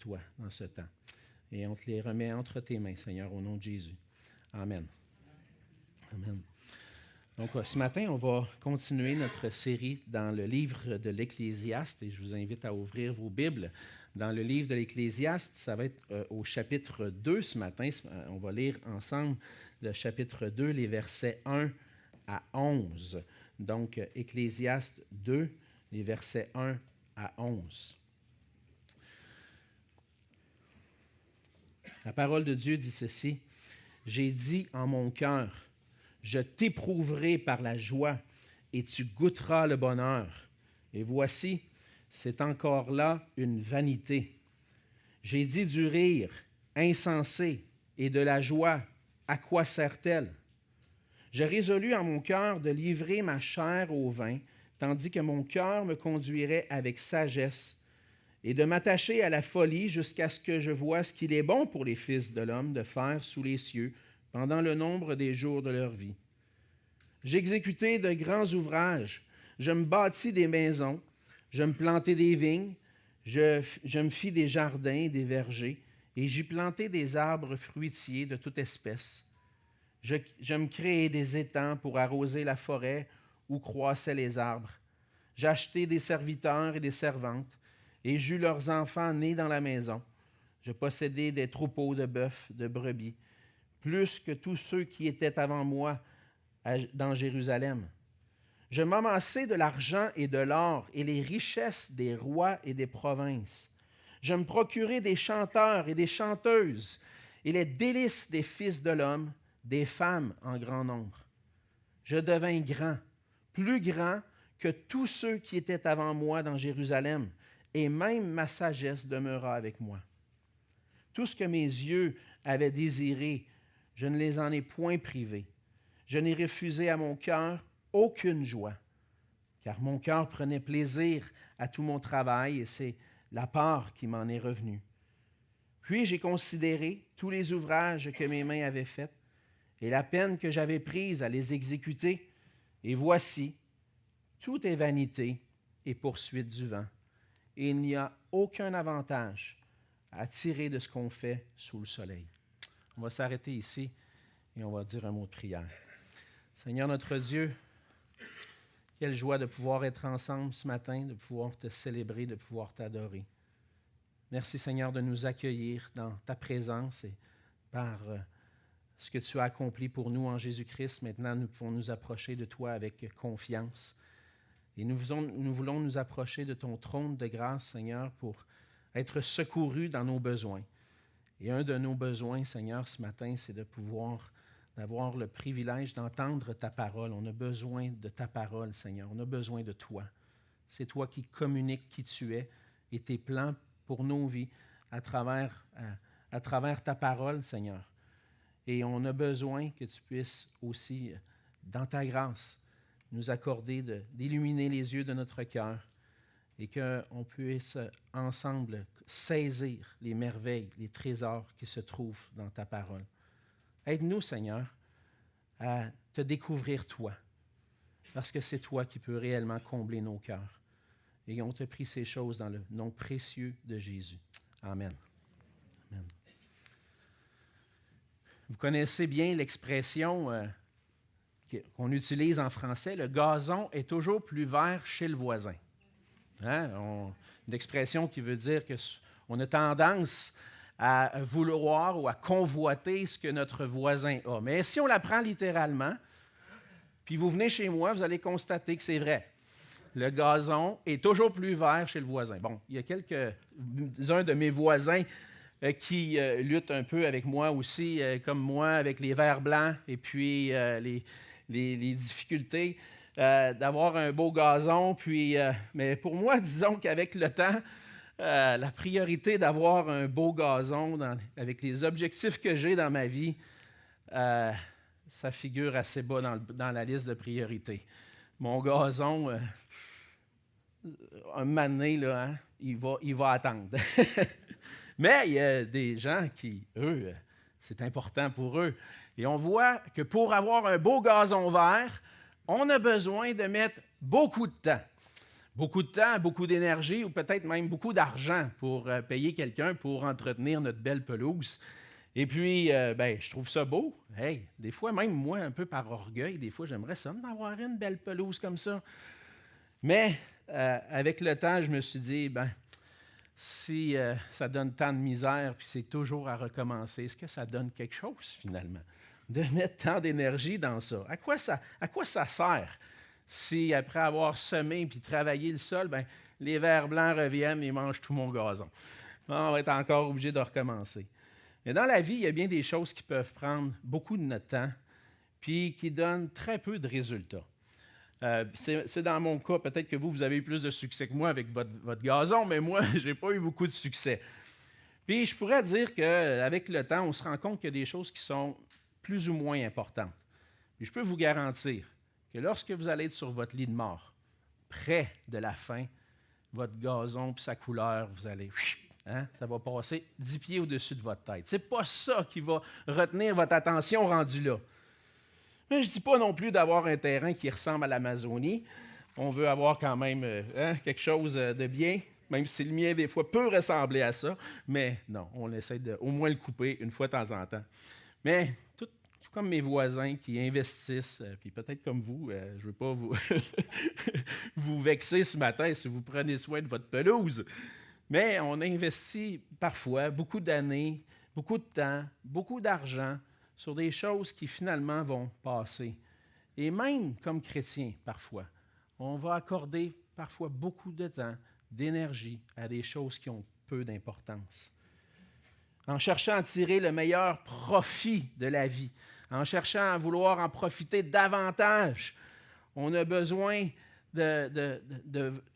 toi dans ce temps. Et on te les remet entre tes mains, Seigneur, au nom de Jésus. Amen. Amen. Donc, ce matin, on va continuer notre série dans le livre de l'Ecclésiaste et je vous invite à ouvrir vos Bibles. Dans le livre de l'Ecclésiaste, ça va être au chapitre 2 ce matin. On va lire ensemble le chapitre 2, les versets 1 à 11. Donc, Ecclésiaste 2, les versets 1 à 11. La parole de Dieu dit ceci: « J'ai dit en mon cœur, je t'éprouverai par la joie et tu goûteras le bonheur. Et voici, c'est encore là une vanité. J'ai dit du rire, insensé, et de la joie, à quoi sert-elle? J'ai résolu en mon cœur de livrer ma chair au vin, tandis que mon cœur me conduirait avec sagesse, et de m'attacher à la folie jusqu'à ce que je voie ce qu'il est bon pour les fils de l'homme de faire sous les cieux pendant le nombre des jours de leur vie. J'exécutai de grands ouvrages, je me bâtis des maisons, je me plantai des vignes, je me fis des jardins, des vergers, et j'y plantai des arbres fruitiers de toute espèce. Je me créai des étangs pour arroser la forêt où croissaient les arbres. J'achetai des serviteurs et des servantes, et j'eus leurs enfants nés dans la maison. Je possédai des troupeaux de bœufs, de brebis, plus que tous ceux qui étaient avant moi dans Jérusalem. Je m'amassai de l'argent et de l'or et les richesses des rois et des provinces. Je me procurai des chanteurs et des chanteuses et les délices des fils de l'homme, des femmes en grand nombre. Je devins grand, plus grand que tous ceux qui étaient avant moi dans Jérusalem, et même ma sagesse demeura avec moi. Tout ce que mes yeux avaient désiré, je ne les en ai point privés. Je n'ai refusé à mon cœur aucune joie, car mon cœur prenait plaisir à tout mon travail, et c'est la part qui m'en est revenue. Puis j'ai considéré tous les ouvrages que mes mains avaient faits, et la peine que j'avais prise à les exécuter, et voici, tout est vanité et poursuite du vent. Et il n'y a aucun avantage à tirer de ce qu'on fait sous le soleil. » On va s'arrêter ici et on va dire un mot de prière. Seigneur notre Dieu, quelle joie de pouvoir être ensemble ce matin, de pouvoir te célébrer, de pouvoir t'adorer. Merci Seigneur de nous accueillir dans ta présence et par ce que tu as accompli pour nous en Jésus-Christ. Maintenant, nous pouvons nous approcher de toi avec confiance. Et nous voulons nous approcher de ton trône de grâce, Seigneur, pour être secourus dans nos besoins. Et un de nos besoins, Seigneur, ce matin, c'est d'avoir le privilège d'entendre ta parole. On a besoin de ta parole, Seigneur. On a besoin de toi. C'est toi qui communiques qui tu es et tes plans pour nos vies à travers ta parole, Seigneur. Et on a besoin que tu puisses aussi, dans ta grâce, nous accorder d'illuminer les yeux de notre cœur et qu'on puisse ensemble saisir les merveilles, les trésors qui se trouvent dans ta parole. Aide-nous, Seigneur, à te découvrir toi, parce que c'est toi qui peux réellement combler nos cœurs. Et on te prie ces choses dans le nom précieux de Jésus. Amen. Amen. Vous connaissez bien l'expression qu'on utilise en français, le gazon est toujours plus vert chez le voisin. Hein? Une expression qui veut dire qu'on a tendance à vouloir ou à convoiter ce que notre voisin a. Mais si on la prend littéralement, puis vous venez chez moi, vous allez constater que c'est vrai. Le gazon est toujours plus vert chez le voisin. Bon, il y a quelques-uns de mes voisins qui luttent un peu avec moi aussi, comme moi, avec les vers blancs et puis les difficultés d'avoir un beau gazon. Mais pour moi, disons qu'avec le temps, la priorité d'avoir un beau gazon avec les objectifs que j'ai dans ma vie, ça figure assez bas dans la liste de priorités. Mon gazon, un moment donné, là, hein, il va attendre. Mais il y a des gens qui, eux, c'est important pour eux. Et on voit que pour avoir un beau gazon vert, on a besoin de mettre beaucoup de temps. beaucoup de temps, beaucoup d'énergie ou peut-être même beaucoup d'argent pour payer quelqu'un pour entretenir notre belle pelouse. Et puis, je trouve ça beau. Hey, des fois, même moi, un peu par orgueil, des fois, j'aimerais ça d'avoir une belle pelouse comme ça. Mais avec le temps, je me suis dit, si ça donne tant de misère, puis c'est toujours à recommencer, est-ce que ça donne quelque chose finalement? De mettre tant d'énergie dans ça. À quoi ça sert si après avoir semé puis travaillé le sol, les vers blancs reviennent et mangent tout mon gazon? On va être encore obligé de recommencer. Mais dans la vie, il y a bien des choses qui peuvent prendre beaucoup de notre temps, puis qui donnent très peu de résultats. C'est dans mon cas, peut-être que vous avez eu plus de succès que moi avec votre gazon, mais moi, je n'ai pas eu beaucoup de succès. Puis je pourrais dire qu'avec le temps, on se rend compte qu'il y a des choses qui sont plus ou moins importantes. Puis je peux vous garantir que lorsque vous allez être sur votre lit de mort, près de la fin, votre gazon et sa couleur, vous allez... ça va passer 10 pieds au-dessus de votre tête. Ce n'est pas ça qui va retenir votre attention rendu là. Mais je ne dis pas non plus d'avoir un terrain qui ressemble à l'Amazonie. On veut avoir quand même quelque chose de bien, même si le mien, des fois, peut ressembler à ça. Mais non, on essaie de au moins le couper une fois de temps en temps. Mais tout comme mes voisins qui investissent, puis peut-être comme vous, je ne veux pas vous, vous vexer ce matin si vous prenez soin de votre pelouse. Mais on investit parfois beaucoup d'années, beaucoup de temps, beaucoup d'argent sur des choses qui finalement vont passer. Et même comme chrétien, parfois, on va accorder parfois beaucoup de temps, d'énergie à des choses qui ont peu d'importance. En cherchant à tirer le meilleur profit de la vie, en cherchant à vouloir en profiter davantage, on a besoin de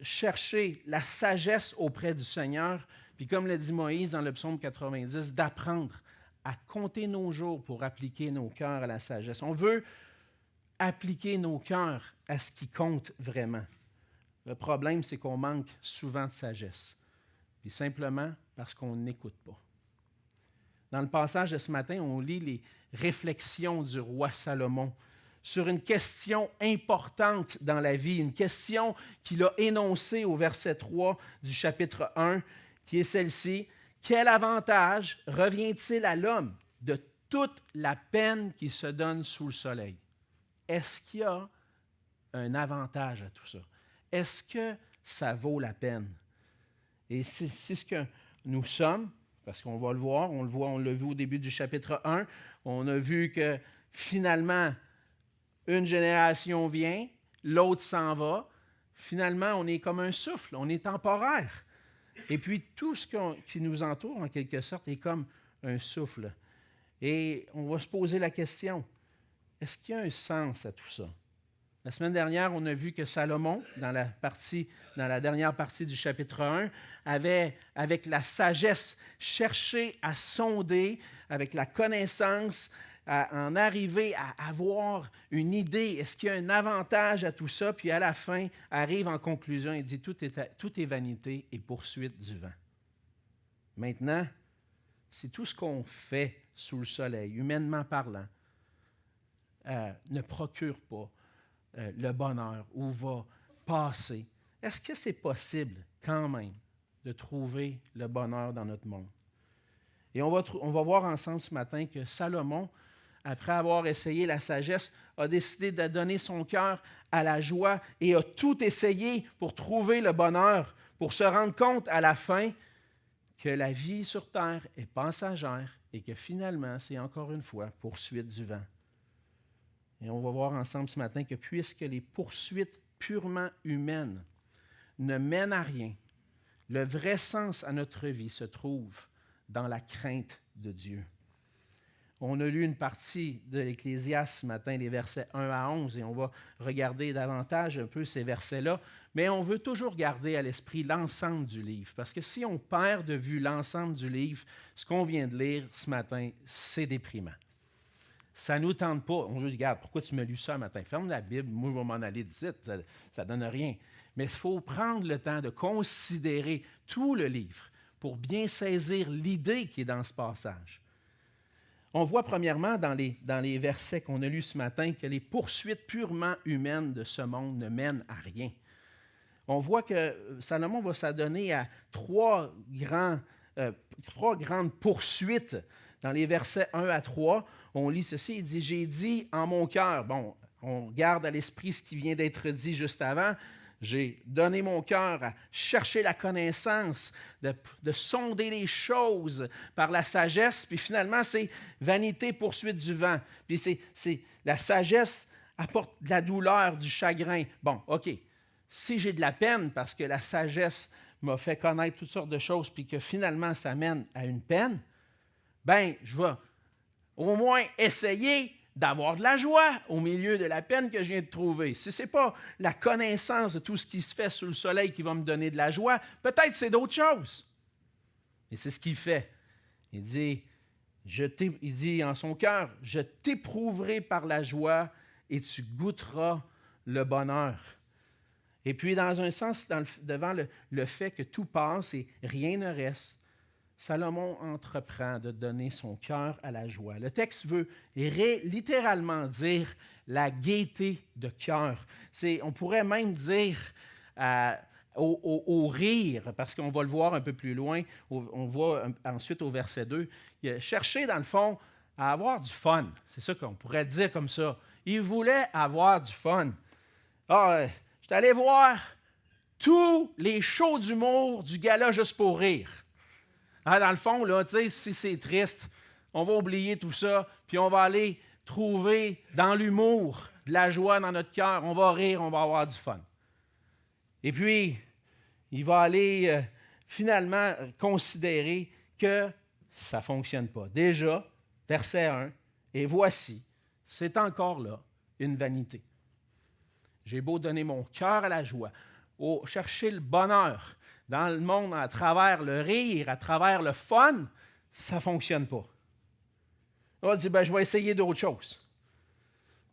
chercher la sagesse auprès du Seigneur, puis comme le dit Moïse dans le psaume 90, d'apprendre à compter nos jours pour appliquer nos cœurs à la sagesse. On veut appliquer nos cœurs à ce qui compte vraiment. Le problème, c'est qu'on manque souvent de sagesse, puis simplement parce qu'on n'écoute pas. Dans le passage de ce matin, on lit les réflexions du roi Salomon sur une question importante dans la vie, une question qu'il a énoncée au verset 3 du chapitre 1, qui est celle-ci. Quel avantage revient-il à l'homme de toute la peine qu'il se donne sous le soleil? Est-ce qu'il y a un avantage à tout ça? Est-ce que ça vaut la peine? Et c'est ce que nous sommes, parce qu'on va le voir, on l'a vu au début du chapitre 1, on a vu que finalement, une génération vient, l'autre s'en va. Finalement, on est comme un souffle, on est temporaire. Et puis, tout ce qui nous entoure, en quelque sorte, est comme un souffle. Et on va se poser la question, est-ce qu'il y a un sens à tout ça? La semaine dernière, on a vu que Salomon, dans la dernière partie du chapitre 1, avait, avec la sagesse, cherché à sonder, avec la connaissance, à en arriver à avoir une idée. Est-ce qu'il y a un avantage à tout ça? Puis à la fin, arrive en conclusion et dit, tout est vanité et poursuite du vent. Maintenant, si tout ce qu'on fait sous le soleil, humainement parlant, ne procure pas le bonheur ou va passer, est-ce que c'est possible quand même de trouver le bonheur dans notre monde? Et on va voir ensemble ce matin que Salomon, après avoir essayé la sagesse, a décidé de donner son cœur à la joie et a tout essayé pour trouver le bonheur, pour se rendre compte à la fin que la vie sur terre est passagère et que finalement, c'est encore une fois poursuite du vent. Et on va voir ensemble ce matin que puisque les poursuites purement humaines ne mènent à rien, le vrai sens à notre vie se trouve dans la crainte de Dieu. On a lu une partie de l'Ecclésiaste ce matin, les versets 1 à 11, et on va regarder davantage un peu ces versets-là, mais on veut toujours garder à l'esprit l'ensemble du livre, parce que si on perd de vue l'ensemble du livre, ce qu'on vient de lire ce matin, c'est déprimant. Ça ne nous tente pas. On dit, regarde, pourquoi tu me lus ça ce matin? Ferme la Bible, moi je vais m'en aller d'ici, ça ne donne rien. Mais il faut prendre le temps de considérer tout le livre pour bien saisir l'idée qui est dans ce passage. On voit premièrement dans les versets qu'on a lus ce matin que les poursuites purement humaines de ce monde ne mènent à rien. on voit que Salomon va s'adonner à trois grandes poursuites. Dans les versets 1 à 3, on lit ceci, il dit « J'ai dit en mon cœur », bon, on garde à l'esprit ce qui vient d'être dit juste avant, j'ai donné mon cœur à chercher la connaissance, de sonder les choses par la sagesse, puis finalement, c'est vanité, poursuite du vent. Puis c'est la sagesse apporte de la douleur, du chagrin. Bon, OK. Si j'ai de la peine parce que la sagesse m'a fait connaître toutes sortes de choses, puis que finalement, ça mène à une peine, bien, je vais au moins essayer d'avoir de la joie au milieu de la peine que je viens de trouver. Si ce n'est pas la connaissance de tout ce qui se fait sous le soleil qui va me donner de la joie, peut-être c'est d'autres choses. Et c'est ce qu'il fait. Il dit en son cœur, « Je t'éprouverai par la joie et tu goûteras le bonheur. » Et puis, dans un sens, devant le fait que tout passe et rien ne reste, Salomon entreprend de donner son cœur à la joie. Le texte veut littéralement dire la gaieté de cœur. On pourrait même dire au rire, parce qu'on va le voir un peu plus loin, on voit ensuite au verset 2, chercher dans le fond à avoir du fun. C'est ça qu'on pourrait dire comme ça. Il voulait avoir du fun. Je suis allé voir tous les shows d'humour du gala Juste pour rire. Dans le fond, là, si c'est triste, on va oublier tout ça, puis on va aller trouver dans l'humour de la joie dans notre cœur. On va rire, on va avoir du fun. Et puis, il va aller finalement considérer que ça ne fonctionne pas. Déjà, verset 1, « Et voici, c'est encore là une vanité. J'ai beau donner mon cœur à la joie, chercher le bonheur dans le monde à travers le rire, à travers le fun, ça ne fonctionne pas. » On va dire, je vais essayer d'autres choses.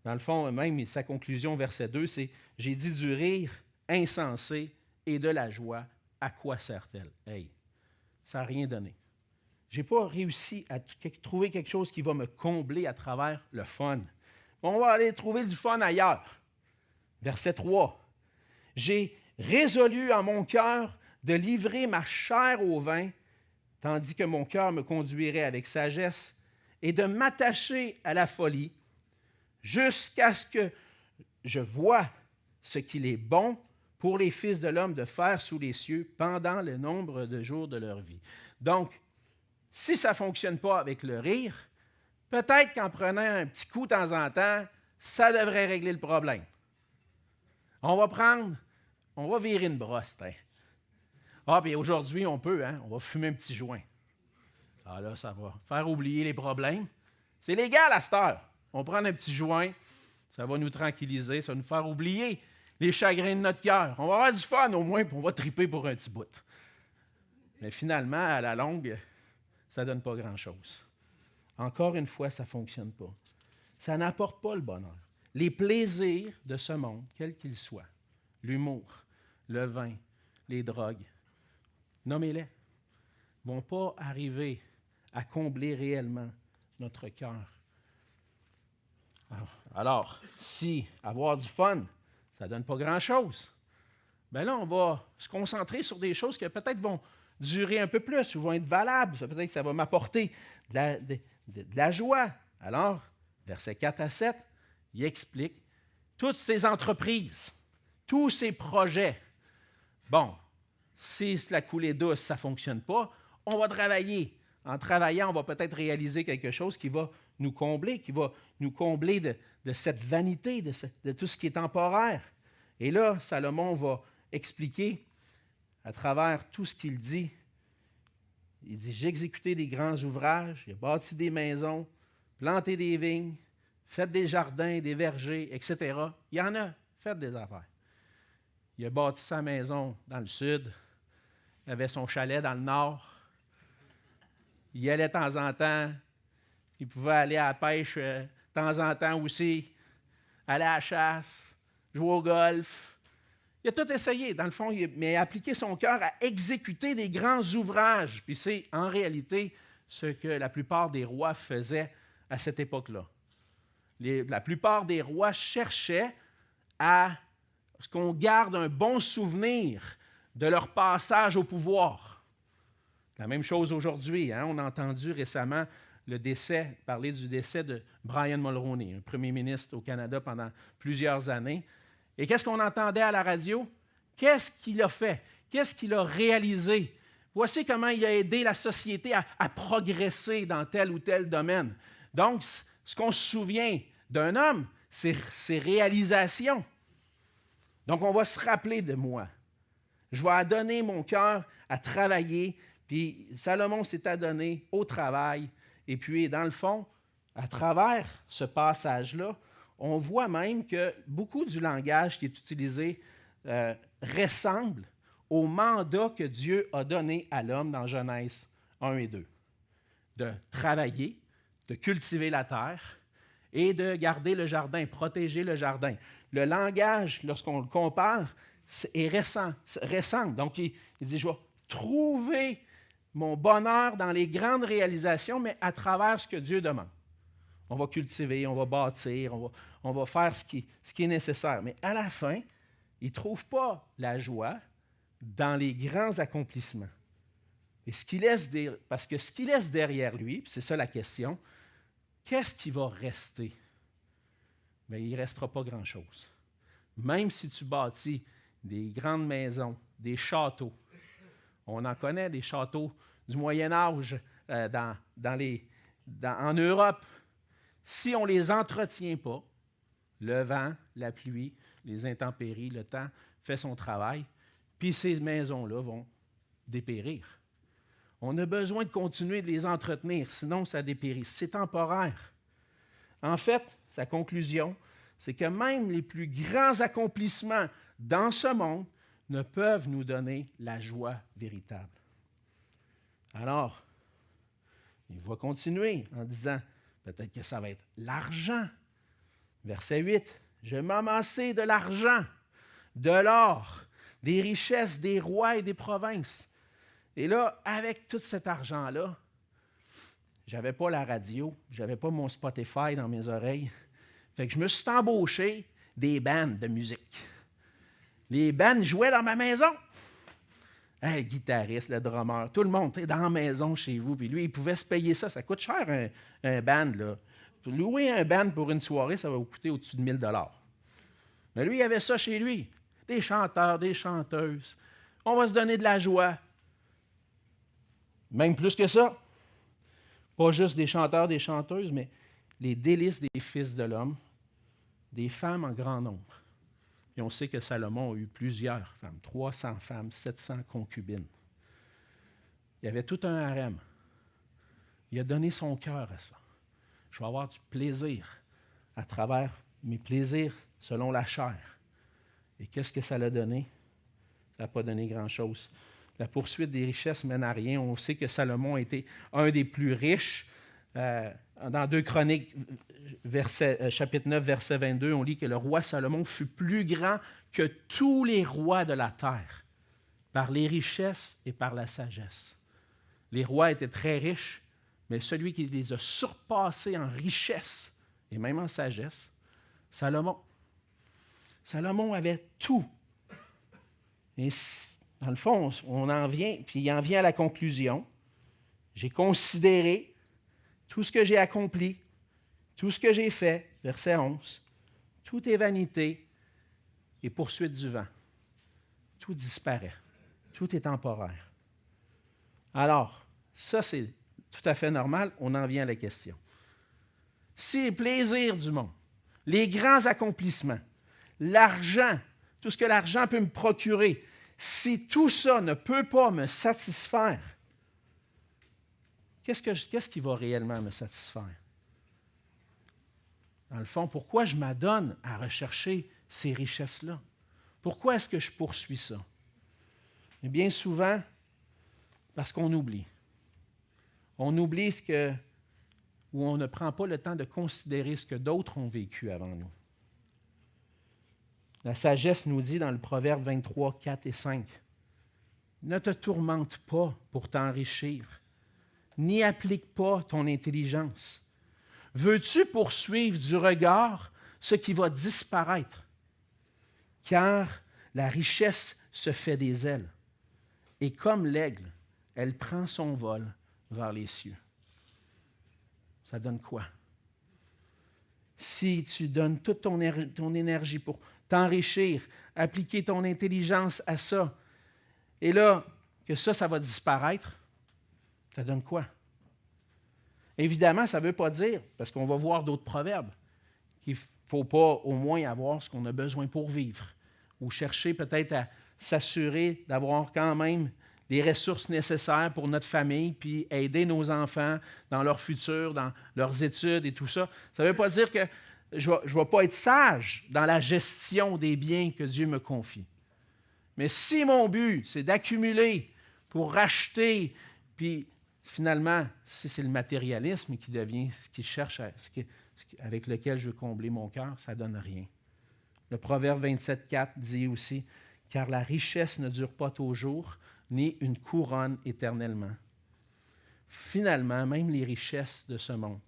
Dans le fond, même sa conclusion, verset 2, c'est « J'ai dit du rire insensé et de la joie, à quoi sert-elle? » Hey, ça n'a rien donné. Je n'ai pas réussi à trouver quelque chose qui va me combler à travers le fun. On va aller trouver du fun ailleurs. Verset 3. « J'ai résolu en mon cœur de livrer ma chair au vin, tandis que mon cœur me conduirait avec sagesse, et de m'attacher à la folie, jusqu'à ce que je voie ce qu'il est bon pour les fils de l'homme de faire sous les cieux pendant le nombre de jours de leur vie. » Donc, si ça ne fonctionne pas avec le rire, peut-être qu'en prenant un petit coup de temps en temps, ça devrait régler le problème. On va virer une brosse. Puis aujourd'hui, on peut, on va fumer un petit joint. Là, ça va faire oublier les problèmes. C'est légal à cette heure. On prend un petit joint, ça va nous tranquilliser, ça va nous faire oublier les chagrins de notre cœur. On va avoir du fun au moins, puis on va triper pour un petit bout. Mais finalement, à la longue, ça ne donne pas grand-chose. Encore une fois, ça ne fonctionne pas. Ça n'apporte pas le bonheur. Les plaisirs de ce monde, quels qu'ils soient, l'humour, le vin, les drogues, nommez-les, ne vont pas arriver à combler réellement notre cœur. Alors, si avoir du fun, ça ne donne pas grand-chose, bien là, on va se concentrer sur des choses qui peut-être vont durer un peu plus ou vont être valables. Peut-être que ça va m'apporter de la joie. Alors, versets 4 à 7, il explique toutes ces entreprises, tous ces projets. Bon, si la coulée douce, ça ne fonctionne pas, on va travailler. En travaillant, on va peut-être réaliser quelque chose qui va nous combler, de cette vanité, de tout ce qui est temporaire. Et là, Salomon va expliquer à travers tout ce qu'il dit. Il dit, j'ai exécuté des grands ouvrages, j'ai bâti des maisons, planté des vignes, fait des jardins, des vergers, etc. Il y en a, fait des affaires. Il a bâti sa maison dans le sud, il avait son chalet dans le nord. Il y allait de temps en temps, il pouvait aller à la pêche de temps en temps aussi, aller à la chasse, jouer au golf. Il a tout essayé, dans le fond, mais il a appliqué son cœur à exécuter des grands ouvrages. Puis c'est en réalité ce que la plupart des rois faisaient à cette époque-là. La plupart des rois cherchaient à qu'on garde un bon souvenir de leur passage au pouvoir. La même chose aujourd'hui. Hein? On a entendu récemment parler du décès de Brian Mulroney, un premier ministre au Canada pendant plusieurs années. Et qu'est-ce qu'on entendait à la radio? Qu'est-ce qu'il a fait? Qu'est-ce qu'il a réalisé? Voici comment il a aidé la société à progresser dans tel ou tel domaine. Donc, ce qu'on se souvient d'un homme, c'est ses réalisations. Donc, on va se rappeler de moi. Je vais adonner mon cœur à travailler, puis Salomon s'est adonné au travail. Et puis, dans le fond, à travers ce passage-là, on voit même que beaucoup du langage qui est utilisé ressemble au mandat que Dieu a donné à l'homme dans Genèse 1 et 2. De travailler, de cultiver la terre et de garder le jardin, protéger le jardin. Le langage, lorsqu'on le compare, est récent. Donc, il dit, je vais trouver mon bonheur dans les grandes réalisations, mais à travers ce que Dieu demande. On va cultiver, on va bâtir, on va faire ce qui est nécessaire. Mais à la fin, il ne trouve pas la joie dans les grands accomplissements. Et parce que ce qu'il laisse derrière lui, c'est ça la question, qu'est-ce qui va rester? Bien, il ne restera pas grand-chose. Même si tu bâtis des grandes maisons, des châteaux, on en connaît des châteaux du Moyen Âge en Europe. Si on ne les entretient pas, le vent, la pluie, les intempéries, le temps fait son travail, puis ces maisons-là vont dépérir. On a besoin de continuer de les entretenir, sinon ça dépérit. C'est temporaire. En fait, sa conclusion, c'est que même les plus grands accomplissements dans ce monde ne peuvent nous donner la joie véritable. Alors, il va continuer en disant, peut-être que ça va être l'argent. Verset 8, « Je m'amassai de l'argent, de l'or, des richesses des rois et des provinces. » Et là, avec tout cet argent-là, je n'avais pas la radio, je n'avais pas mon Spotify dans mes oreilles. Fait que je me suis embauché des bandes de musique. Les bandes jouaient dans ma maison. Hey, le guitariste, le drummer, tout le monde était dans la maison chez vous. Puis lui, il pouvait se payer ça. Ça coûte cher, un band, là. Louer un band pour une soirée, ça va vous coûter au-dessus de 1 000 $. Mais lui, il avait ça chez lui. Des chanteurs, des chanteuses. On va se donner de la joie. Même plus que ça. Pas juste des chanteurs, des chanteuses, mais les délices des fils de l'homme, des femmes en grand nombre. Et on sait que Salomon a eu plusieurs femmes, 300 femmes, 700 concubines. Il y avait tout un harem. Il a donné son cœur à ça. Je vais avoir du plaisir à travers mes plaisirs selon la chair. Et qu'est-ce que ça l'a donné? Ça n'a pas donné grand-chose. La poursuite des richesses mène à rien. On sait que Salomon a été un des plus riches. Dans 2 Chroniques, chapitre 9, verset 22, on lit que le roi Salomon fut plus grand que tous les rois de la terre, par les richesses et par la sagesse. Les rois étaient très riches, mais celui qui les a surpassés en richesse et même en sagesse, Salomon. Salomon avait tout. Et dans le fond, on en vient, puis il en vient à la conclusion. J'ai considéré tout ce que j'ai accompli, tout ce que j'ai fait, verset 11, tout est vanité et poursuite du vent. Tout disparaît. Tout est temporaire. Alors, ça c'est tout à fait normal, on en vient à la question. Si les plaisirs du monde, les grands accomplissements, l'argent, tout ce que l'argent peut me procurer, si tout ça ne peut pas me satisfaire, qu'est-ce qui va réellement me satisfaire? Dans le fond, pourquoi je m'adonne à rechercher ces richesses-là? Pourquoi est-ce que je poursuis ça? Et bien souvent, parce qu'on oublie. On oublie ou on ne prend pas le temps de considérer ce que d'autres ont vécu avant nous. La sagesse nous dit dans le Proverbe 23, 4 et 5, « Ne te tourmente pas pour t'enrichir, n'y applique pas ton intelligence. Veux-tu poursuivre du regard ce qui va disparaître? » car la richesse se fait des ailes. Et comme l'aigle, elle prend son vol vers les cieux. Ça donne quoi? Si tu donnes toute ton énergie pour t'enrichir, appliquer ton intelligence à ça, et là, que ça va disparaître, ça donne quoi? Évidemment, ça ne veut pas dire, parce qu'on va voir d'autres proverbes, qu'il ne faut pas au moins avoir ce qu'on a besoin pour vivre, ou chercher peut-être à s'assurer d'avoir quand même les ressources nécessaires pour notre famille, puis aider nos enfants dans leur futur, dans leurs études et tout ça. Ça ne veut pas dire que je ne vais pas être sage dans la gestion des biens que Dieu me confie. Mais si mon but, c'est d'accumuler pour racheter, puis finalement, si c'est le matérialisme qui devient ce qu'il cherche, avec lequel je veux combler mon cœur, ça ne donne rien. Le Proverbe 27,4 dit aussi, « Car la richesse ne dure pas toujours, ni une couronne éternellement. » Finalement, même les richesses de ce monde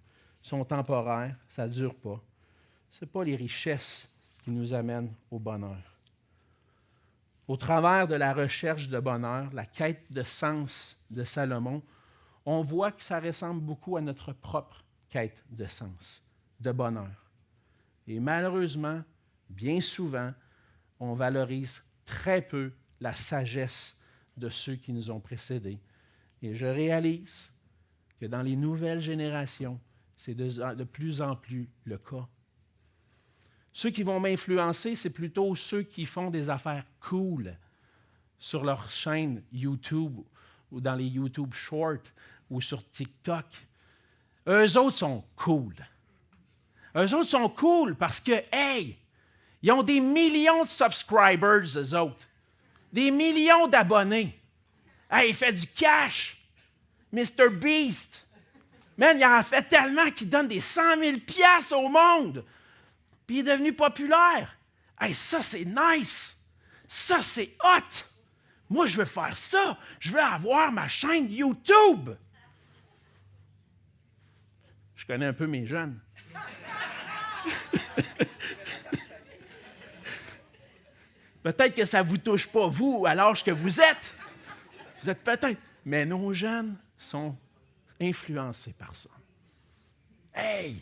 sont temporaires, ça ne dure pas. Ce n'est pas les richesses qui nous amènent au bonheur. Au travers de la recherche de bonheur, la quête de sens de Salomon, on voit que ça ressemble beaucoup à notre propre quête de sens, de bonheur. Et malheureusement, bien souvent, on valorise très peu la sagesse de ceux qui nous ont précédés. Et je réalise que dans les nouvelles générations, c'est de plus en plus le cas. Ceux qui vont m'influencer, c'est plutôt ceux qui font des affaires cool sur leur chaîne YouTube ou dans les YouTube Shorts ou sur TikTok. Eux autres sont cool. Eux autres sont cool parce que, hey, ils ont des millions de subscribers, eux autres. Des millions d'abonnés. Hey, il fait du cash. Mr. Beast. Man, il en fait tellement qu'il donne des 100 000 piastres au monde. Puis il est devenu populaire. Hey, ça, c'est nice. Ça, c'est hot. Moi, je veux faire ça. Je veux avoir ma chaîne YouTube. Je connais un peu mes jeunes. Peut-être que ça ne vous touche pas, vous, à l'âge que vous êtes. Vous êtes peut-être. Mais nos jeunes sont influencés par ça. Hey,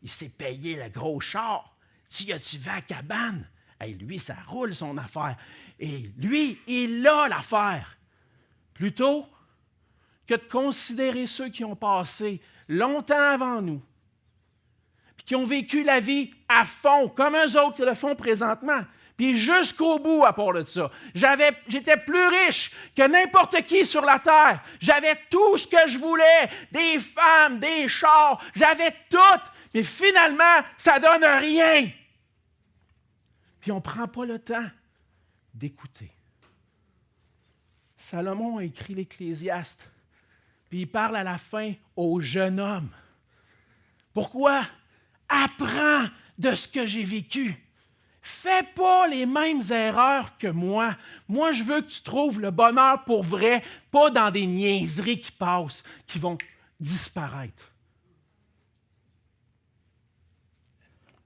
il s'est payé le gros char. Tu vas à cabane. Hey, lui, ça roule son affaire. Et lui, il a l'affaire. Plutôt que de considérer ceux qui ont passé longtemps avant nous, puis qui ont vécu la vie à fond, comme eux autres qui le font présentement, puis jusqu'au bout à part de ça. J'étais plus riche que n'importe qui sur la terre. J'avais tout ce que je voulais, des femmes, des chars, j'avais tout, mais finalement, ça ne donne rien. Puis on ne prend pas le temps d'écouter. Salomon a écrit l'Ecclésiaste, puis il parle à la fin au jeune homme. Pourquoi? Apprends de ce que j'ai vécu. Fais pas les mêmes erreurs que moi. Moi, je veux que tu trouves le bonheur pour vrai, pas dans des niaiseries qui passent, qui vont disparaître.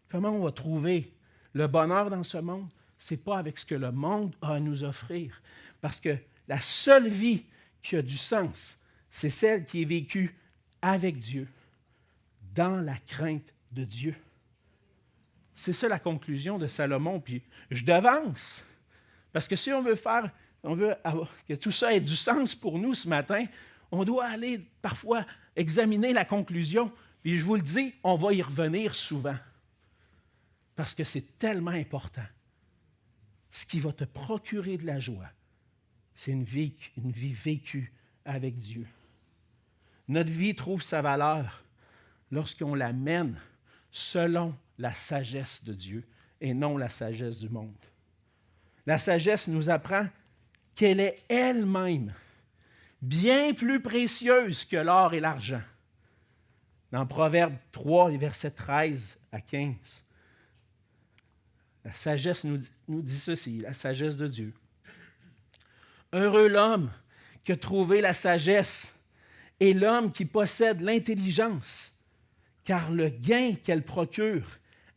Comment on va trouver le bonheur dans ce monde? Ce n'est pas avec ce que le monde a à nous offrir. Parce que la seule vie qui a du sens, c'est celle qui est vécue avec Dieu, dans la crainte de Dieu. C'est ça la conclusion de Salomon. Puis je devance. Parce que si on veut que tout ça ait du sens pour nous ce matin, on doit aller parfois examiner la conclusion. Puis je vous le dis, on va y revenir souvent. Parce que c'est tellement important. Ce qui va te procurer de la joie, c'est une vie vécue avec Dieu. Notre vie trouve sa valeur lorsqu'on la mène selon la sagesse de Dieu et non la sagesse du monde. La sagesse nous apprend qu'elle est elle-même bien plus précieuse que l'or et l'argent. Dans Proverbe 3, les versets 13 à 15, la sagesse nous dit ceci, la sagesse de Dieu. Heureux l'homme qui a trouvé la sagesse et l'homme qui possède l'intelligence, car le gain qu'elle procure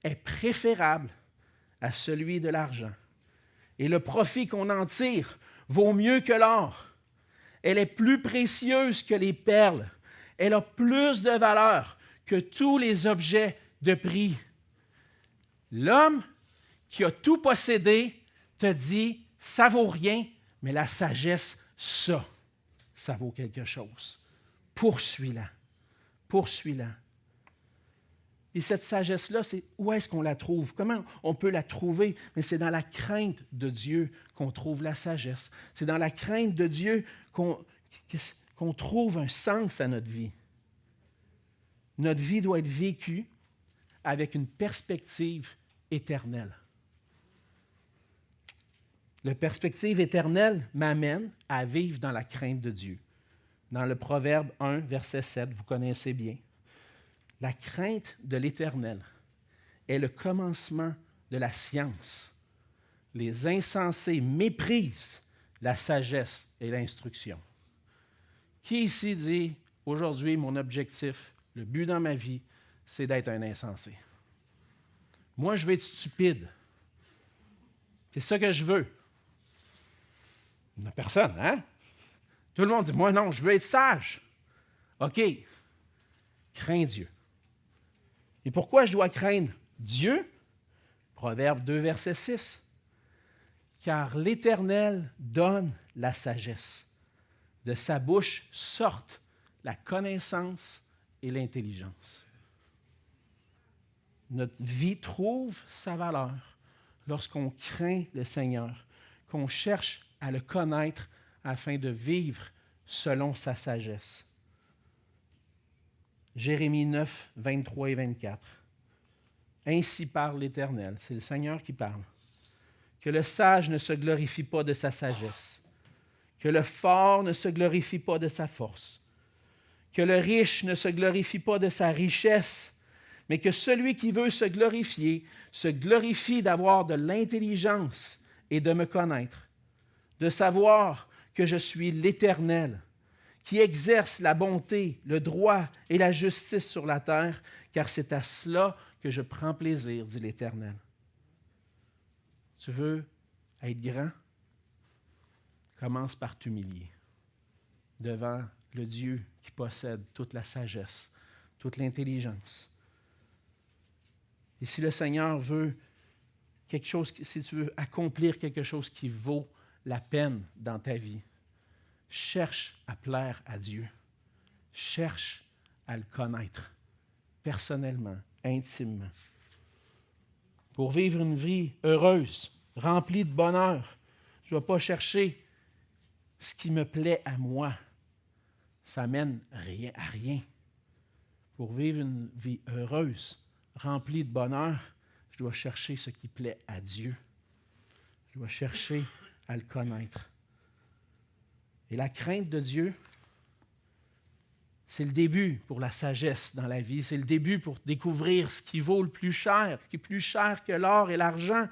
est préférable à celui de l'argent et le profit qu'on en tire vaut mieux que l'or. Elle est plus précieuse que les perles. Elle a plus de valeur que tous les objets de prix. L'homme qui a tout possédé te dit, ça vaut rien, mais la sagesse, ça vaut quelque chose. Poursuis-la. Poursuis-la. Et cette sagesse-là, c'est où est-ce qu'on la trouve? Comment on peut la trouver? Mais c'est dans la crainte de Dieu qu'on trouve la sagesse. C'est dans la crainte de Dieu qu'on trouve un sens à notre vie. Notre vie doit être vécue avec une perspective éternelle. La perspective éternelle m'amène à vivre dans la crainte de Dieu. Dans le Proverbe 1, verset 7, vous connaissez bien. La crainte de l'Éternel est le commencement de la science. Les insensés méprisent la sagesse et l'instruction. Qui ici dit, aujourd'hui, mon objectif, le but dans ma vie, c'est d'être un insensé? Moi, je veux être stupide. C'est ça que je veux. Il n'y a personne, hein? Tout le monde dit, moi non, je veux être sage. OK. Crains Dieu. Et pourquoi je dois craindre Dieu? Proverbe 2, verset 6. Car l'Éternel donne la sagesse. De sa bouche sortent la connaissance et l'intelligence. Notre vie trouve sa valeur lorsqu'on craint le Seigneur, qu'on cherche à le connaître afin de vivre selon sa sagesse. Jérémie 9, 23 et 24. Ainsi parle l'Éternel, c'est le Seigneur qui parle. Que le sage ne se glorifie pas de sa sagesse, que le fort ne se glorifie pas de sa force, que le riche ne se glorifie pas de sa richesse, mais que celui qui veut se glorifie d'avoir de l'intelligence et de me connaître, de savoir que je suis l'Éternel, qui exerce la bonté, le droit et la justice sur la terre, car c'est à cela que je prends plaisir, dit l'Éternel. Tu veux être grand? Commence par t'humilier devant le Dieu qui possède toute la sagesse, toute l'intelligence. Et si le Seigneur veut quelque chose, si tu veux accomplir quelque chose qui vaut la peine dans ta vie, cherche à plaire à Dieu. Cherche à le connaître personnellement, intimement. Pour vivre une vie heureuse, remplie de bonheur, je ne vais pas chercher ce qui me plaît à moi. Ça mène à rien. Pour vivre une vie heureuse, remplie de bonheur, je dois chercher ce qui plaît à Dieu. Je dois chercher à le connaître. Et la crainte de Dieu, c'est le début pour la sagesse dans la vie. C'est le début pour découvrir ce qui vaut le plus cher, ce qui est plus cher que l'or et l'argent.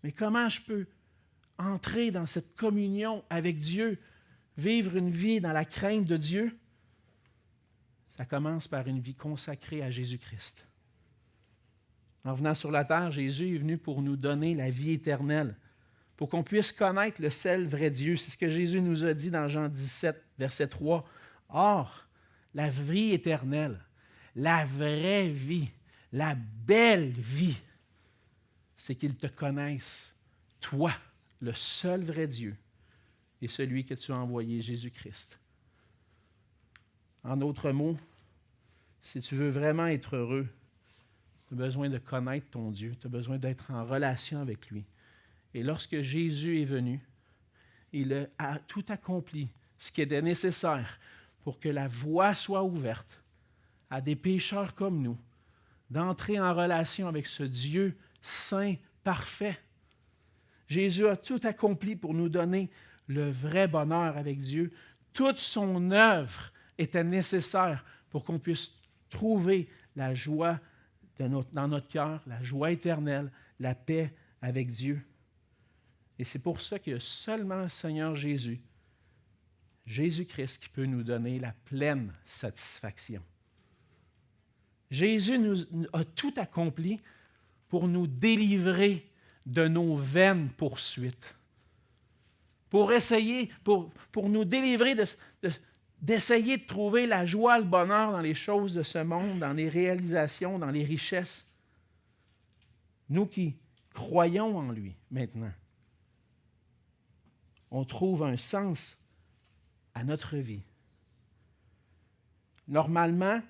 Mais comment je peux entrer dans cette communion avec Dieu, vivre une vie dans la crainte de Dieu? Ça commence par une vie consacrée à Jésus-Christ. En venant sur la terre, Jésus est venu pour nous donner la vie éternelle, pour qu'on puisse connaître le seul vrai Dieu. C'est ce que Jésus nous a dit dans Jean 17, verset 3. Or, la vie éternelle, la vraie vie, la belle vie, c'est qu'ils te connaissent, toi, le seul vrai Dieu, et celui que tu as envoyé, Jésus-Christ. En d'autres mots, si tu veux vraiment être heureux, tu as besoin de connaître ton Dieu, tu as besoin d'être en relation avec lui. Et lorsque Jésus est venu, il a tout accompli, ce qui était nécessaire pour que la voie soit ouverte à des pécheurs comme nous, d'entrer en relation avec ce Dieu saint, parfait. Jésus a tout accompli pour nous donner le vrai bonheur avec Dieu. Toute son œuvre était nécessaire pour qu'on puisse trouver la joie dans notre cœur, la joie éternelle, la paix avec Dieu. Et c'est pour ça qu'il y a seulement le Seigneur Jésus, Jésus-Christ, qui peut nous donner la pleine satisfaction. Jésus a tout accompli pour nous délivrer de nos vaines poursuites. Pour essayer, pour nous délivrer d'essayer de trouver la joie, le bonheur dans les choses de ce monde, dans les réalisations, dans les richesses. Nous qui croyons en lui maintenant, on trouve un sens à notre vie. Normalement,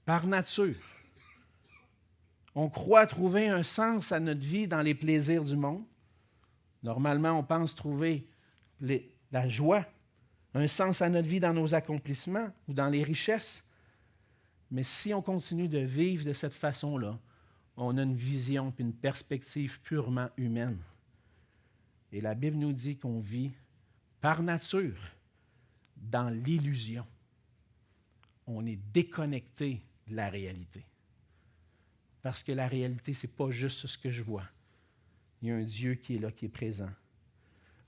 par nature, on croit trouver un sens à notre vie dans les plaisirs du monde. Normalement, on pense trouver la joie, un sens à notre vie dans nos accomplissements ou dans les richesses. Mais si on continue de vivre de cette façon-là, on a une vision et une perspective purement humaine. Et la Bible nous dit qu'on vit par nature dans l'illusion. On est déconnecté de la réalité. Parce que la réalité, ce n'est pas juste ce que je vois. Il y a un Dieu qui est là, qui est présent.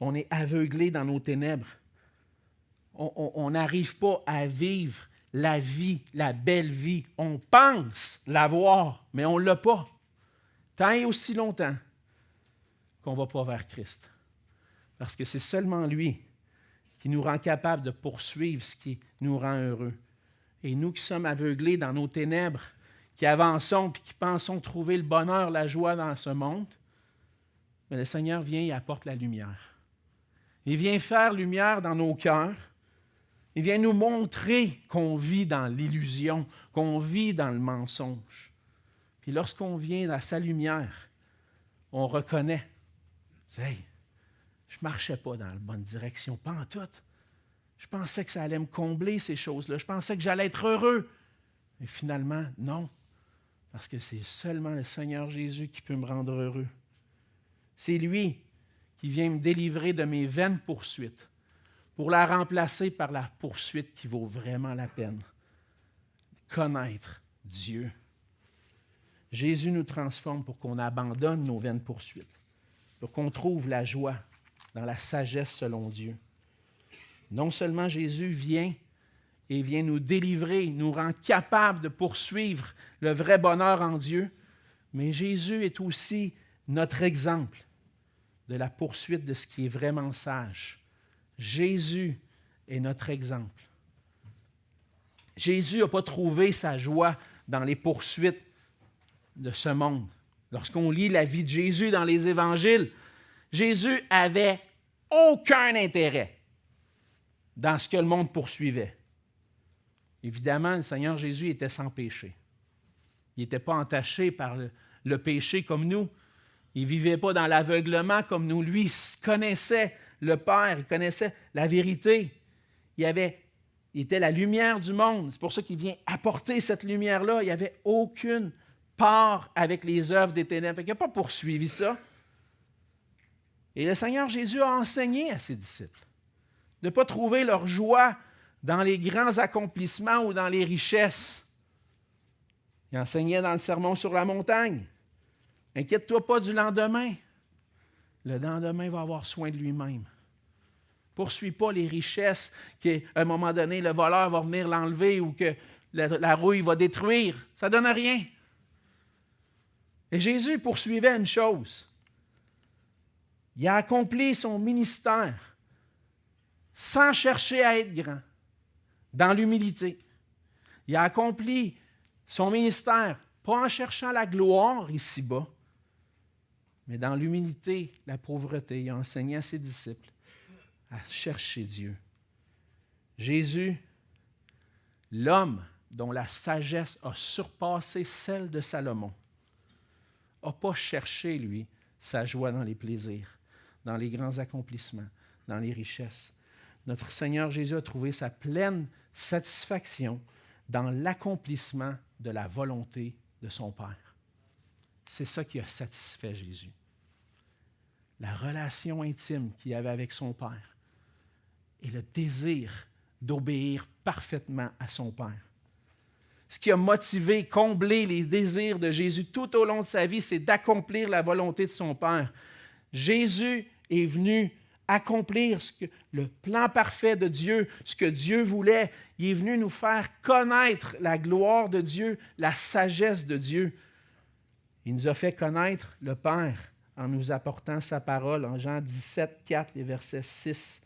On est aveuglé dans nos ténèbres. On n'arrive pas à vivre la vie, la belle vie. On pense l'avoir, mais on ne l'a pas. Tant et aussi longtemps qu'on ne va pas vers Christ. Parce que c'est seulement lui qui nous rend capable de poursuivre ce qui nous rend heureux. Et nous qui sommes aveuglés dans nos ténèbres, qui avançons et qui pensons trouver le bonheur, la joie dans ce monde, mais le Seigneur vient et apporte la lumière. Il vient faire lumière dans nos cœurs. Il vient nous montrer qu'on vit dans l'illusion, qu'on vit dans le mensonge. Puis lorsqu'on vient à sa lumière, on reconnaît, hey, je ne marchais pas dans la bonne direction, pas en tout. Je pensais que ça allait me combler, ces choses-là. Je pensais que j'allais être heureux. Mais finalement, non. Parce que c'est seulement le Seigneur Jésus qui peut me rendre heureux. C'est lui qui vient me délivrer de mes vaines poursuites pour la remplacer par la poursuite qui vaut vraiment la peine. Connaître Dieu. Jésus nous transforme pour qu'on abandonne nos vaines poursuites, pour qu'on trouve la joie dans la sagesse selon Dieu. Non seulement Jésus vient et vient nous délivrer, nous rend capables de poursuivre le vrai bonheur en Dieu, mais Jésus est aussi notre exemple de la poursuite de ce qui est vraiment sage. Jésus est notre exemple. Jésus n'a pas trouvé sa joie dans les poursuites de ce monde. Lorsqu'on lit la vie de Jésus dans les évangiles, Jésus avait aucun intérêt dans ce que le monde poursuivait. Évidemment, le Seigneur Jésus était sans péché. Il n'était pas entaché par le péché comme nous. Il ne vivait pas dans l'aveuglement comme nous. Lui, il connaissait le Père, il connaissait la vérité. Il était la lumière du monde. C'est pour ça qu'il vient apporter cette lumière-là. Il n'y avait aucune part avec les œuvres des ténèbres. Il n'a pas poursuivi ça. Et le Seigneur Jésus a enseigné à ses disciples de ne pas trouver leur joie dans les grands accomplissements ou dans les richesses. Il enseignait dans le Sermon sur la montagne. Inquiète-toi pas du lendemain. Le lendemain va avoir soin de lui-même. Poursuis pas les richesses qu'à un moment donné, le voleur va venir l'enlever ou que la rouille va détruire. Ça ne donne rien. Et Jésus poursuivait une chose. Il a accompli son ministère sans chercher à être grand, dans l'humilité. Il a accompli son ministère, pas en cherchant la gloire ici-bas, mais dans l'humilité, la pauvreté. Il a enseigné à ses disciples à chercher Dieu. Jésus, l'homme dont la sagesse a surpassé celle de Salomon, n'a pas cherché, lui, sa joie dans les plaisirs, dans les grands accomplissements, dans les richesses. Notre Seigneur Jésus a trouvé sa pleine satisfaction dans l'accomplissement de la volonté de son Père. C'est ça qui a satisfait Jésus. La relation intime qu'il avait avec son Père et le désir d'obéir parfaitement à son Père. Ce qui a motivé, comblé les désirs de Jésus tout au long de sa vie, c'est d'accomplir la volonté de son Père. Jésus est venu accomplir le plan parfait de Dieu, ce que Dieu voulait. Il est venu nous faire connaître la gloire de Dieu, la sagesse de Dieu. Il nous a fait connaître le Père en nous apportant sa parole en Jean 17, 4, les versets 6,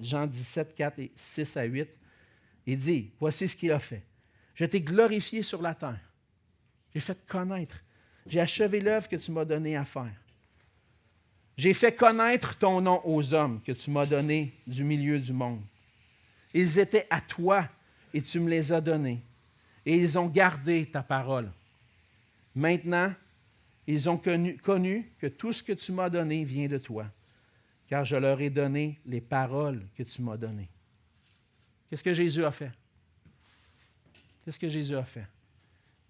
Jean 17, 4 et 6 à 8. Il dit, voici ce qu'il a fait. Je t'ai glorifié sur la terre. J'ai fait connaître. J'ai achevé l'œuvre que tu m'as donnée à faire. J'ai fait connaître ton nom aux hommes que tu m'as donnés du milieu du monde. Ils étaient à toi et tu me les as donnés. Et ils ont gardé ta parole. Maintenant, ils ont connu que tout ce que tu m'as donné vient de toi, car je leur ai donné les paroles que tu m'as données. Qu'est-ce que Jésus a fait? Qu'est-ce que Jésus a fait?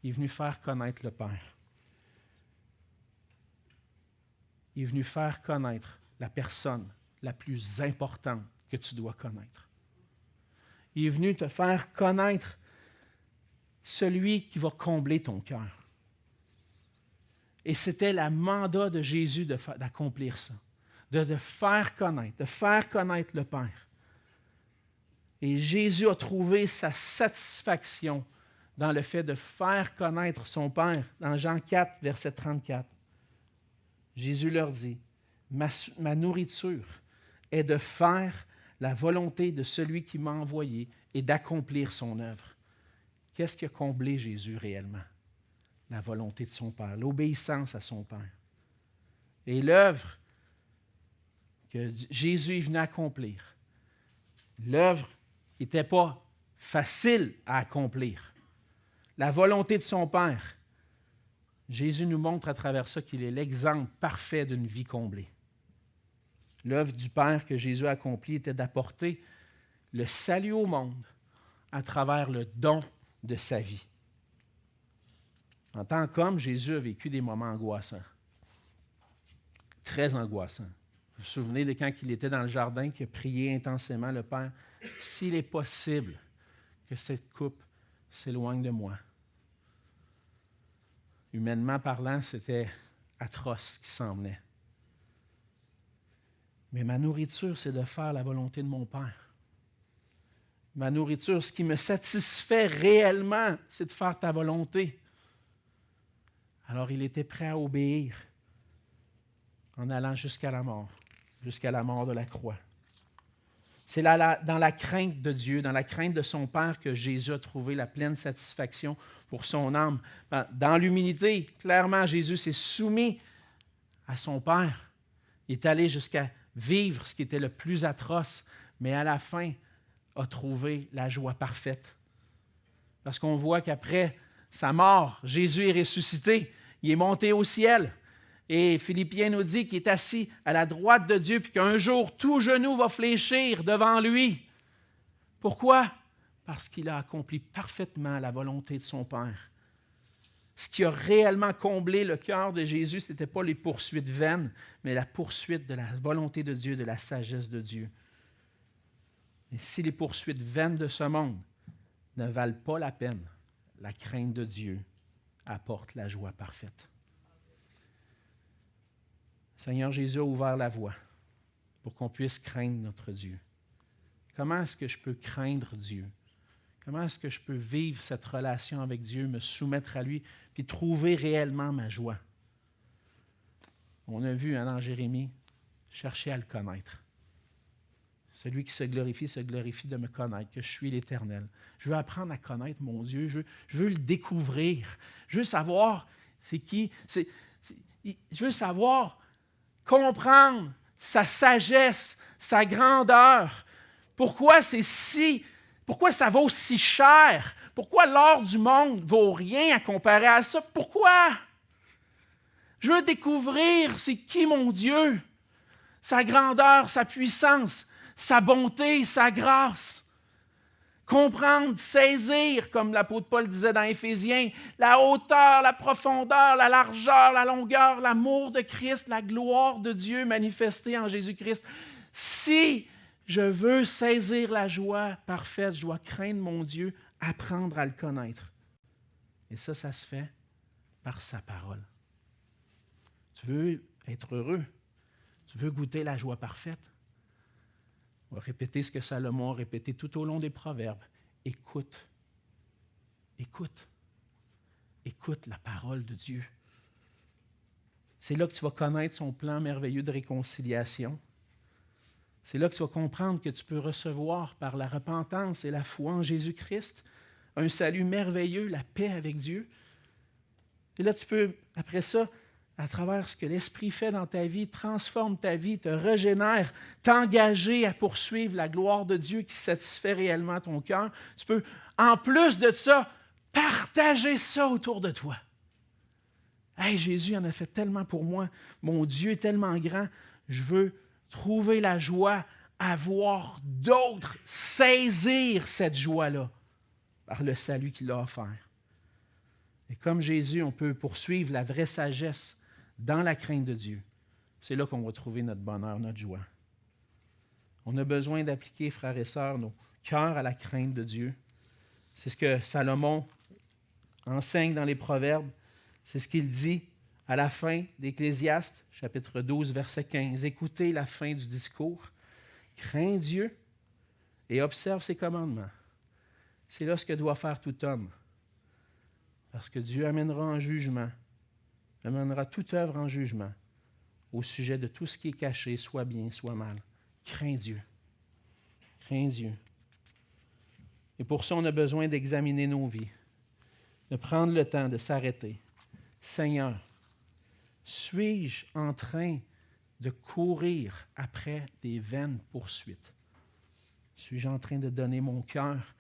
Il est venu faire connaître le Père. Il est venu faire connaître la personne la plus importante que tu dois connaître. Il est venu te faire connaître celui qui va combler ton cœur. Et c'était le mandat de Jésus d'accomplir ça, de faire connaître le Père. Et Jésus a trouvé sa satisfaction dans le fait de faire connaître son Père. Dans Jean 4, verset 34, Jésus leur dit, ma nourriture est de faire la volonté de celui qui m'a envoyé et d'accomplir son œuvre. Qu'est-ce qui a comblé Jésus réellement? La volonté de son Père, l'obéissance à son Père. Et l'œuvre que Jésus est venu accomplir, l'œuvre n'était pas facile à accomplir. La volonté de son Père, Jésus nous montre à travers ça qu'il est l'exemple parfait d'une vie comblée. L'œuvre du Père que Jésus a accomplie était d'apporter le salut au monde à travers le don de sa vie. En tant qu'homme, Jésus a vécu des moments angoissants, très angoissants. Vous vous souvenez de quand il était dans le jardin, qu'il a prié intensément le Père, « S'il est possible que cette coupe s'éloigne de moi. » Humainement parlant, c'était atroce ce qui s'en venait. Mais ma nourriture, c'est de faire la volonté de mon Père. Ma nourriture, ce qui me satisfait réellement, c'est de faire ta volonté. Alors il était prêt à obéir en allant jusqu'à la mort de la croix. C'est dans la crainte de Dieu, dans la crainte de son Père que Jésus a trouvé la pleine satisfaction pour son âme. Dans l'humilité, clairement, Jésus s'est soumis à son Père. Il est allé jusqu'à vivre ce qui était le plus atroce, mais à la fin, a trouvé la joie parfaite. Parce qu'on voit qu'après sa mort, Jésus est ressuscité, il est monté au ciel. Et Philippiens nous dit qu'il est assis à la droite de Dieu, puis qu'un jour, tout genou va fléchir devant lui. Pourquoi? Parce qu'il a accompli parfaitement la volonté de son Père. Ce qui a réellement comblé le cœur de Jésus, ce n'était pas les poursuites vaines, mais la poursuite de la volonté de Dieu, de la sagesse de Dieu. Et si les poursuites vaines de ce monde ne valent pas la peine, la crainte de Dieu apporte la joie parfaite. Seigneur Jésus a ouvert la voie pour qu'on puisse craindre notre Dieu. Comment est-ce que je peux craindre Dieu? Comment est-ce que je peux vivre cette relation avec Dieu, me soumettre à lui, puis trouver réellement ma joie? On a vu dans Jérémie, chercher à le connaître. Celui qui se glorifie de me connaître, que je suis l'Éternel. Je veux apprendre à connaître mon Dieu, je veux le découvrir. Je veux savoir c'est qui. Je veux savoir comprendre sa sagesse, sa grandeur. Pourquoi ça vaut si cher? Pourquoi l'or du monde ne vaut rien à comparer à ça? Pourquoi? Je veux découvrir c'est qui mon Dieu, sa grandeur, sa puissance, sa bonté, sa grâce. Comprendre, saisir, comme l'apôtre Paul disait dans Éphésiens, la hauteur, la profondeur, la largeur, la longueur, l'amour de Christ, la gloire de Dieu manifestée en Jésus-Christ. Si je veux saisir la joie parfaite, je dois craindre mon Dieu, apprendre à le connaître. Et ça se fait par sa parole. Tu veux être heureux? Tu veux goûter la joie parfaite? On va répéter ce que Salomon a répété tout au long des Proverbes. Écoute. Écoute. Écoute la parole de Dieu. C'est là que tu vas connaître son plan merveilleux de réconciliation. C'est là que tu vas comprendre que tu peux recevoir par la repentance et la foi en Jésus-Christ un salut merveilleux, la paix avec Dieu. Et là, tu peux, après ça, à travers ce que l'Esprit fait dans ta vie, transforme ta vie, te régénère, t'engager à poursuivre la gloire de Dieu qui satisfait réellement ton cœur. Tu peux, en plus de ça, partager ça autour de toi. Hey, Jésus en a fait tellement pour moi. Mon Dieu est tellement grand. Je veux trouver la joie à voir d'autres saisir cette joie-là par le salut qu'il a offert. Et comme Jésus, on peut poursuivre la vraie sagesse dans la crainte de Dieu. C'est là qu'on va trouver notre bonheur, notre joie. On a besoin d'appliquer, frères et sœurs, nos cœurs à la crainte de Dieu. C'est ce que Salomon enseigne dans les Proverbes. C'est ce qu'il dit à la fin d'Ecclésiaste, chapitre 12, verset 15. Écoutez la fin du discours. Crains Dieu et observe ses commandements. C'est là ce que doit faire tout homme. Parce que Dieu amènera toute œuvre en jugement au sujet de tout ce qui est caché, soit bien, soit mal. Crains Dieu. Crains Dieu. Et pour ça, on a besoin d'examiner nos vies, de prendre le temps de s'arrêter. Seigneur, suis-je en train de courir après des vaines poursuites? Suis-je en train de donner mon cœur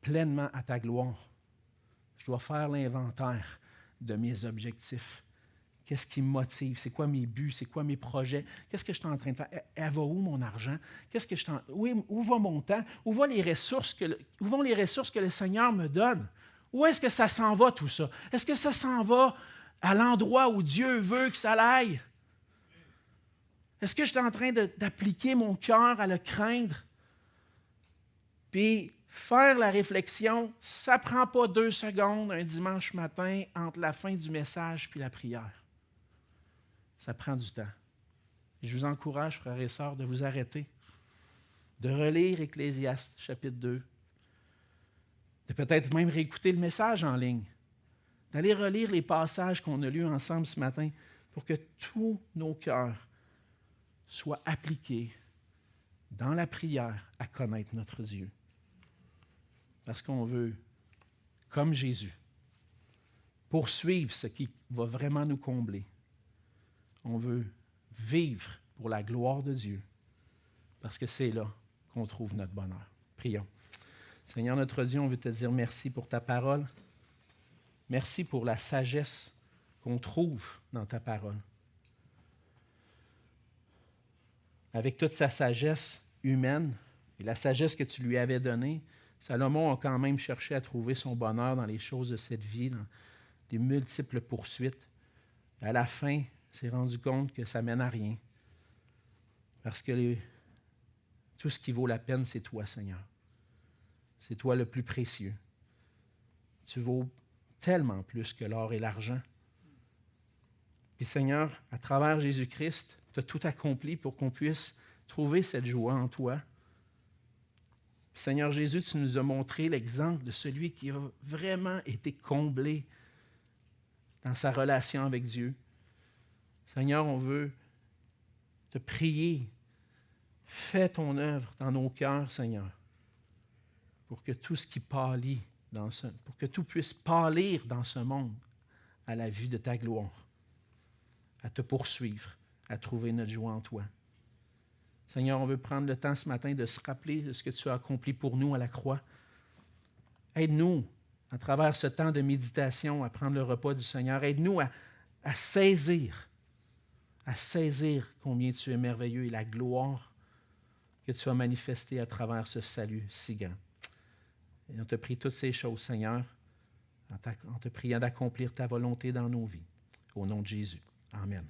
pleinement à ta gloire? Je dois faire l'inventaire de mes objectifs. Qu'est-ce qui me motive? C'est quoi mes buts? C'est quoi mes projets? Qu'est-ce que je suis en train de faire? Elle va où mon argent? Où va mon temps? Où vont les ressources que le Seigneur me donne? Où est-ce que ça s'en va tout ça? Est-ce que ça s'en va à l'endroit où Dieu veut que ça aille? Est-ce que je suis en train d'appliquer mon cœur à le craindre? Puis faire la réflexion, ça ne prend pas 2 secondes un dimanche matin entre la fin du message puis la prière. Ça prend du temps. Je vous encourage, frères et sœurs, de vous arrêter, de relire Ecclésiaste, chapitre 2, de peut-être même réécouter le message en ligne, d'aller relire les passages qu'on a lus ensemble ce matin pour que tous nos cœurs soient appliqués dans la prière à connaître notre Dieu. Parce qu'on veut, comme Jésus, poursuivre ce qui va vraiment nous combler. On veut vivre pour la gloire de Dieu, parce que c'est là qu'on trouve notre bonheur. Prions. Seigneur notre Dieu, on veut te dire merci pour ta parole. Merci pour la sagesse qu'on trouve dans ta parole. Avec toute sa sagesse humaine et la sagesse que tu lui avais donnée, Salomon a quand même cherché à trouver son bonheur dans les choses de cette vie, dans les multiples poursuites. À la fin, il s'est rendu compte que ça ne mène à rien. Parce que tout ce qui vaut la peine, c'est toi, Seigneur. C'est toi le plus précieux. Tu vaux tellement plus que l'or et l'argent. Puis Seigneur, à travers Jésus-Christ, tu as tout accompli pour qu'on puisse trouver cette joie en toi. Puis Seigneur Jésus, tu nous as montré l'exemple de celui qui a vraiment été comblé dans sa relation avec Dieu. Seigneur, on veut te prier. Fais ton œuvre dans nos cœurs, Seigneur, pour que tout ce qui pâlit, pour que tout puisse pâlir dans ce monde à la vue de ta gloire, à te poursuivre, à trouver notre joie en toi. Seigneur, on veut prendre le temps ce matin de se rappeler de ce que tu as accompli pour nous à la croix. Aide-nous, à travers ce temps de méditation, à prendre le repas du Seigneur. Aide-nous à saisir combien tu es merveilleux et la gloire que tu as manifestée à travers ce salut si grand. Et on te prie toutes ces choses, Seigneur, en te priant d'accomplir ta volonté dans nos vies. Au nom de Jésus. Amen.